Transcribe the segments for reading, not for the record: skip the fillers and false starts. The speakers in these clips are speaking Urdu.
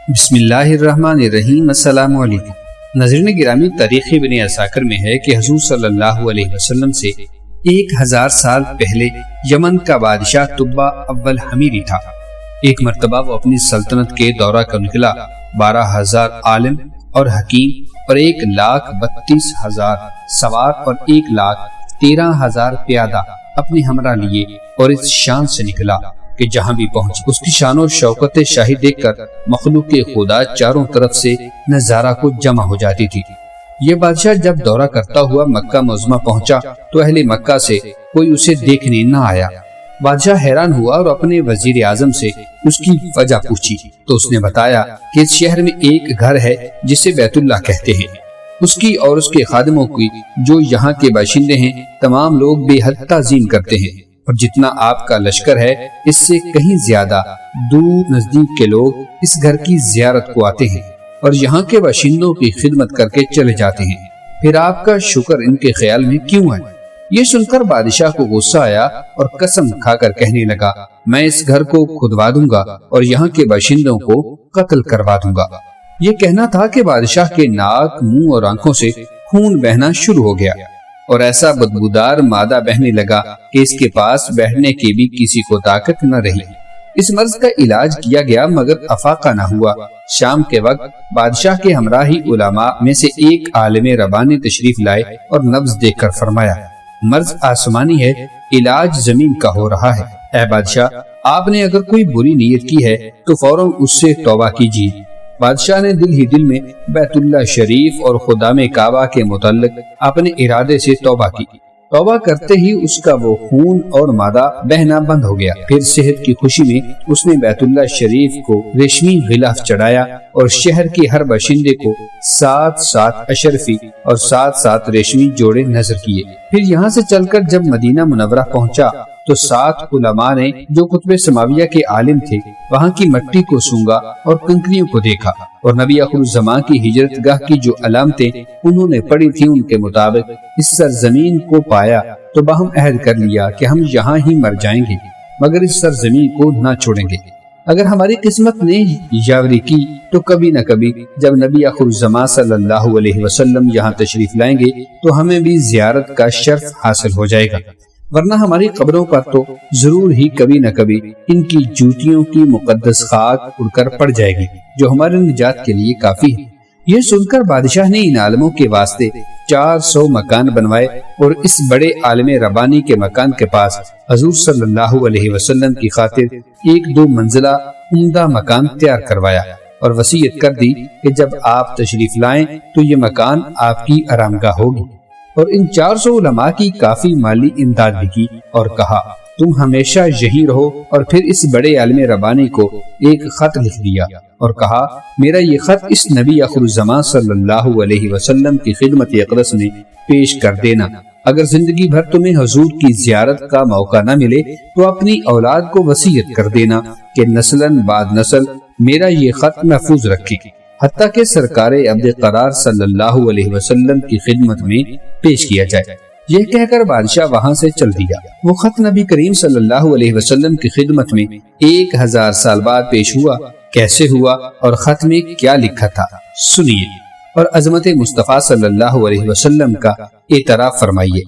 بسم اللہ الرحمن الرحیم۔ السلام علیکم ناظرین گرامی، تاریخ ابن عساکر میں ہے کہ حضور صلی اللہ علیہ وسلم سے 1000 سال پہلے یمن کا بادشاہ تبا اول حمیری تھا۔ ایک مرتبہ وہ اپنی سلطنت کے دورہ کا نکلا، 12,000 عالم اور حکیم اور 1,32,000 سوار اور 1,13,000 پیادہ اپنے ہمراہ لیے، اور اس شان سے نکلا کہ جہاں بھی پہنچ اس کی شان و شوکت شاہی دیکھ کر مخلوق خدا چاروں طرف سے نظارہ کو جمع ہو جاتی تھی۔ یہ بادشاہ جب دورہ کرتا ہوا مکہ معظمہ پہنچا تو اہل مکہ سے کوئی اسے دیکھنے نہ آیا۔ بادشاہ حیران ہوا اور اپنے وزیر اعظم سے اس کی وجہ پوچھی تو اس نے بتایا کہ اس شہر میں ایک گھر ہے جسے بیت اللہ کہتے ہیں، اس کی اور اس کے خادموں کی جو یہاں کے باشندے ہیں تمام لوگ بے حد تعظیم کرتے ہیں، اور جتنا آپ کا لشکر ہے اس سے کہیں زیادہ دور نزدیک کے لوگ اس گھر کی زیارت کو آتے ہیں اور یہاں کے باشندوں کی خدمت کر کے چلے جاتے ہیں، پھر آپ کا شکر ان کے خیال میں کیوں ہے؟ یہ سن کر بادشاہ کو غصہ آیا اور قسم کھا کر کہنے لگا، میں اس گھر کو کھدوا دوں گا اور یہاں کے باشندوں کو قتل کروا دوں گا۔ یہ کہنا تھا کہ بادشاہ کے ناک، منہ اور آنکھوں سے خون بہنا شروع ہو گیا اور ایسا بدبودار مادہ بہنے لگا کہ اس کے پاس بیٹھنے کی بھی کسی کو طاقت نہ رہی۔ اس مرض کا علاج کیا گیا مگر افاقہ نہ ہوا۔ شام کے وقت بادشاہ کے ہمراہی علماء میں سے ایک عالم ربانی تشریف لائے اور نبض دیکھ کر فرمایا، مرض آسمانی ہے، علاج زمین کا ہو رہا ہے۔ اے بادشاہ، آپ نے اگر کوئی بری نیت کی ہے تو فوراً اس سے توبہ کیجیے۔ بادشاہ نے دل ہی دل میں بیت اللہ شریف اور خدام کعبہ کے متعلق اپنے ارادے سے توبہ کی۔ توبہ کرتے ہی اس کا وہ خون اور مادہ بہنا بند ہو گیا۔ پھر صحت کی خوشی میں اس نے بیت اللہ شریف کو ریشمی غلاف چڑھایا اور شہر کے ہر باشندے کو 7 اشرفی اور 7 ریشمی جوڑے نظر کیے۔ پھر یہاں سے چل کر جب مدینہ منورہ پہنچا تو 7 علماء نے جو قطب سماویہ کے عالم تھے وہاں کی مٹی کو سونگا اور کنکریوں کو دیکھا، اور نبی آخر الزمان کی ہجرت گاہ کی جو علامتیں انہوں نے پڑھی تھی ان کے مطابق اس سرزمین کو پایا تو باہم عہد کر لیا کہ ہم یہاں ہی مر جائیں گے مگر اس سرزمین کو نہ چھوڑیں گے۔ اگر ہماری قسمت نے یاوری کی تو کبھی نہ کبھی جب نبی آخر الزمان صلی اللہ علیہ وسلم یہاں تشریف لائیں گے تو ہمیں بھی زیارت کا شرف حاصل ہو جائے گا، ورنہ ہماری قبروں پر تو ضرور ہی کبھی نہ کبھی ان کی جوتیوں کی مقدس خاک اڑ کر پڑ جائے گی جو ہمارے نجات کے لیے کافی ہے۔ یہ سن کر بادشاہ نے ان عالموں کے واسطے 400 مکان بنوائے اور اس بڑے عالم ربانی کے مکان کے پاس حضور صلی اللہ علیہ وسلم کی خاطر 1-2 منزلہ عمدہ مکان تیار کروایا اور وصیت کر دی کہ جب آپ تشریف لائیں تو یہ مکان آپ کی آرامگاہ ہوگی، اور ان 400 علماء کی کافی مالی امداد بھی کی اور کہا، تم ہمیشہ یہی رہو، اور پھر اس بڑے عالم ربانی کو ایک خط لکھ دیا اور کہا، میرا یہ خط اس نبی آخر الزمان صلی اللہ علیہ وسلم کی خدمت اقدس میں پیش کر دینا۔ اگر زندگی بھر تمہیں حضور کی زیارت کا موقع نہ ملے تو اپنی اولاد کو وصیت کر دینا کہ نسلاً بعد نسل میرا یہ خط محفوظ رکھے، حتیٰ کہ سرکار عبد قرار صلی اللہ علیہ وسلم کی خدمت میں پیش کیا جائے۔ یہ کہہ کر بادشاہ وہاں سے چل دیا۔ وہ خط نبی کریم صلی اللہ علیہ وسلم کی خدمت میں 1000 سال بعد پیش ہوا۔ کیسے ہوا اور خط میں کیا لکھا تھا سنیے اور عظمت مصطفیٰ صلی اللہ علیہ وسلم کا اعتراف فرمائیے۔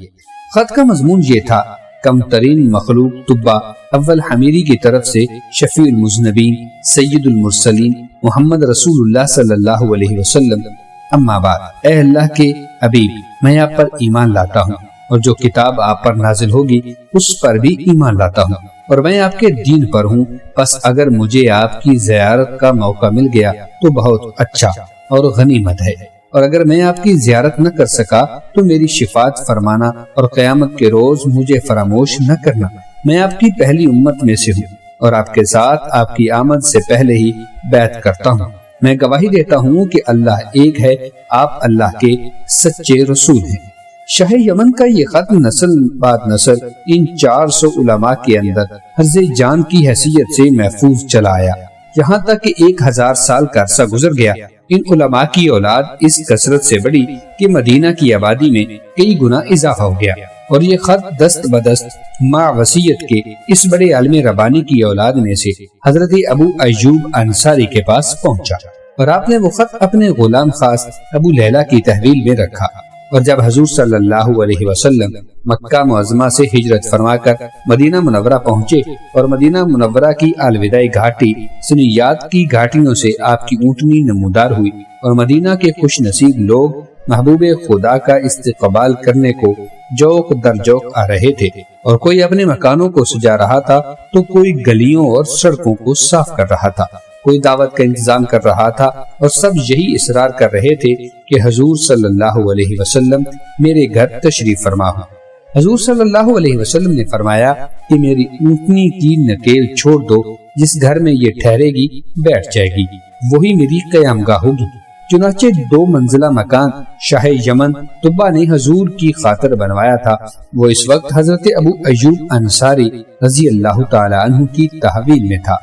خط کا مضمون یہ تھا، کم ترین مخلوق تبا اول حمیری کی طرف سے شفیع المذنبین سید المرسلین محمد رسول اللہ صلی اللہ علیہ وسلم، اما بعد، اے اللہ کے حبیب، میں آپ پر ایمان لاتا ہوں اور جو کتاب آپ پر نازل ہوگی اس پر بھی ایمان لاتا ہوں، اور میں آپ کے دین پر ہوں، پس اگر مجھے آپ کی زیارت کا موقع مل گیا تو بہت اچھا اور غنیمت ہے، اور اگر میں آپ کی زیارت نہ کر سکا تو میری شفاعت فرمانا اور قیامت کے روز مجھے فراموش نہ کرنا۔ میں آپ کی پہلی امت میں سے ہوں اور آپ کے ساتھ آپ کی آمد سے پہلے ہی بیعت کرتا ہوں۔ میں گواہی دیتا ہوں کہ اللہ ایک ہے، آپ اللہ کے سچے رسول ہیں۔ شاہ یمن کا یہ خط نسل بعد نسل ان 400 علماء کے اندر حرز جان کی حیثیت سے محفوظ چلا آیا، یہاں تک کہ 1000 سال کا عرصہ گزر گیا۔ ان علماء کی اولاد اس کثرت سے بڑی کہ مدینہ کی آبادی میں کئی گنا اضافہ ہو گیا، اور یہ خط دست بدست مع وصیت کے اس بڑے عالم ربانی کی اولاد میں سے حضرت ابو ایوب انصاری کے پاس پہنچا، اور آپ نے وہ خط اپنے غلام خاص ابو لیلہ کی تحویل میں رکھا۔ اور جب حضور صلی اللہ علیہ وسلم مکہ معظمہ سے ہجرت فرما کر مدینہ منورہ پہنچے اور مدینہ منورہ کی الوداعی گھاٹی سنیات کی گھاٹیوں سے آپ کی اونٹنی نمودار ہوئی، اور مدینہ کے خوش نصیب لوگ محبوب خدا کا استقبال کرنے کو جوق در جوق آ رہے تھے، اور کوئی اپنے مکانوں کو سجا رہا تھا تو کوئی گلیوں اور سڑکوں کو صاف کر رہا تھا، کوئی دعوت کا انتظام کر رہا تھا، اور سب یہی اصرار کر رہے تھے کہ حضور صلی اللہ علیہ وسلم میرے گھر تشریف فرما ہو۔ حضور صلی اللہ علیہ وسلم نے فرمایا کہ میری اونٹنی کی نکیل چھوڑ دو، جس گھر میں یہ ٹھہرے گی بیٹھ جائے گی، وہی میری قیام گاہ ہوگی۔ چنانچہ 2 منزلہ مکان شاہ یمن طبا نے حضور کی خاطر بنوایا تھا، وہ اس وقت حضرت ابو ایوب انصاری رضی اللہ تعالی عنہ کی تحویل میں تھا۔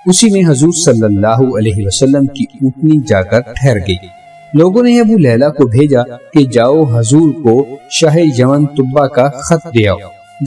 اسی میں حضور صلی اللہ علیہ وسلم کی اونٹنی جا کر ٹھہر گئی۔ لوگوں نے ابو لیلہ کو بھیجا کہ جاؤ حضور کو شاہ یمن طبا کا خط دے آؤ۔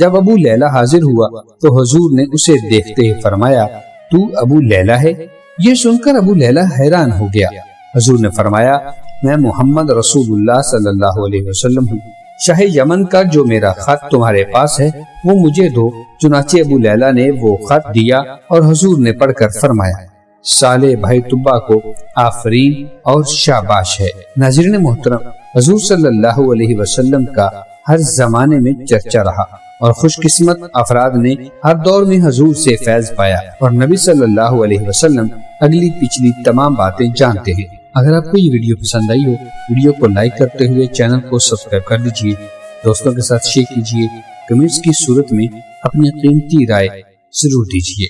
جب ابو لیلہ حاضر ہوا تو حضور نے اسے دیکھتے ہی فرمایا، تو ابو لیلہ ہے؟ یہ سن کر ابو لیلہ حیران ہو گیا۔ حضور نے فرمایا، میں محمد رسول اللہ صلی اللہ علیہ وسلم ہوں، شاہ یمن کا جو میرا خط تمہارے پاس ہے وہ مجھے دو۔ چنانچہ ابو لیلہ نے وہ خط دیا اور حضور نے پڑھ کر فرمایا، صالح بھائی طبا کو آفرین اور شاباش ہے۔ ناظرین محترم، حضور صلی اللہ علیہ وسلم کا ہر زمانے میں چرچا رہا، اور خوش قسمت افراد نے ہر دور میں حضور سے فیض پایا، اور نبی صلی اللہ علیہ وسلم اگلی پچھلی تمام باتیں جانتے ہیں۔ اگر آپ کو یہ ویڈیو پسند آئی ہو، ویڈیو کو لائک کرتے ہوئے چینل کو سبسکرائب کر دیجیے، دوستوں کے ساتھ شیئر کیجیے، کمنٹس کی صورت میں اپنی قیمتی رائے ضرور دیجیے۔